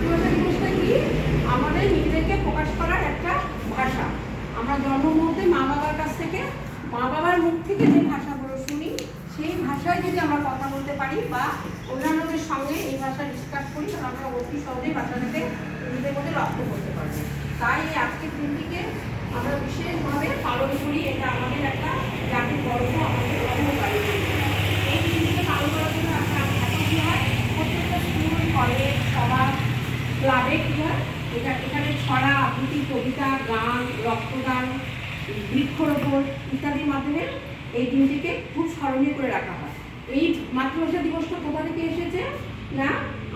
মাতৃভাষা দিবসটা কি? আমাদের নিজেদেরকে প্রকাশ করার একটা ভাষা। আমরা জন্ম মুহূর্তে মা বাবার কাছ থেকে, মা বাবার মুখ থেকে যে ভাষাগুলো শুনি, সেই ভাষায় যদি আমরা কথা বলতে পারি বা অন্যান্যদের সঙ্গে এই ভাষা ডিসকাস করি, তাহলে আমরা অতি সহজেই ভাষাটাকে নিজেদের মধ্যে রপ্ত করতে পারবো। তাই আজকের দিনটিকে আমরা বিশেষভাবে পালন করি। এটা আমাদের একটা জাতির গর্ব, আমাদের অহংকার। এই দিনটিকে পালন করার জন্য এখন কী হয়, প্রত্যেকটা স্কুল, কলেজ, সমাজ, ক্লাবে কী হয়, এখানে ছড়া, আবৃত্তি, কবিতা, গান, রক্তদান, বৃক্ষরোপণ ইত্যাদির মাধ্যমে এই দিনটিকে খুব স্মরণীয় করে রাখা হয়। এই মাতৃভাষা দিবসটা কোথা থেকে এসেছে না,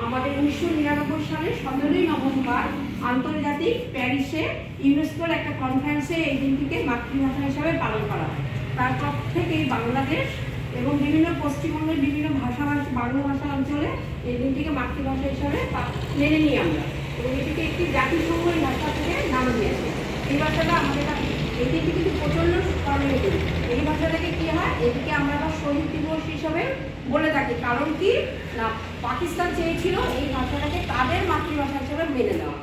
আমাদের 1999 সালের 17ই নভেম্বর আন্তর্জাতিক প্যারিসে ইউনেস্কোর একটা কনফারেন্সে এই দিনটিকে মাতৃভাষা হিসাবে পালন করা হয়। তারপর থেকেই বাংলাদেশ এবং বিভিন্ন পশ্চিমবঙ্গের বিভিন্ন বাংলা ভাষা অঞ্চলে এই দিনটিকে মাতৃভাষা হিসাবে মেনে নিই আমরা, এবং এটিকে একটি জাতিসংঘ এই ভাষা থেকে নাম দিয়েছে। এই ভাষাটা আমাদের এই দিনটি কিন্তু প্রচণ্ড স্মরণীয় দিন। এই ভাষাটাকে কী হয়, এদিকে আমরা আবার শহীদ দিবস হিসাবে বলে থাকি। কারণ কি না, পাকিস্তান চেয়েছিল এই ভাষাটাকে তাদের মাতৃভাষা হিসেবে মেনে নেওয়া।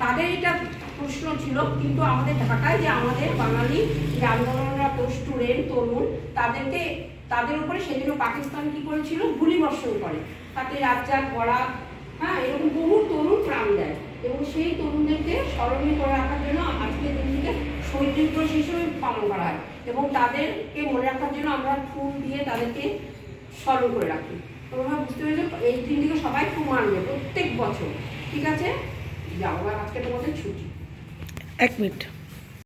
তাদের এটা প্রশ্ন ছিল, কিন্তু আমাদের ঢাকায় যে আমাদের বাঙালি যে আন্দোলনরত স্টুডেন্ট, তরুণ, তাদের উপরে সেদিন পাকিস্তান কী করেছিল, গুলিবর্ষণ করে, তাতে রাজ্জাক, বরাক, এরকম বহু তরুণ প্রাণ দেয়। এবং সেই তরুণদেরকে স্মরণীয় করে রাখার জন্য আজকের দিনটিকে শহীদ দিবস হিসেবে পালন করা হয়, এবং তাদেরকে মনে রাখার জন্য আমরা ফুল দিয়ে তাদেরকে স্মরণ করে রাখি। তোমরা বুঝতে পেরেছো, এই দিনটিকে সবাই খুব মানবে প্রত্যেক বছর। ঠিক আছে, যাও, আজকে তোমাদের ছুটি। 1 মিনিট।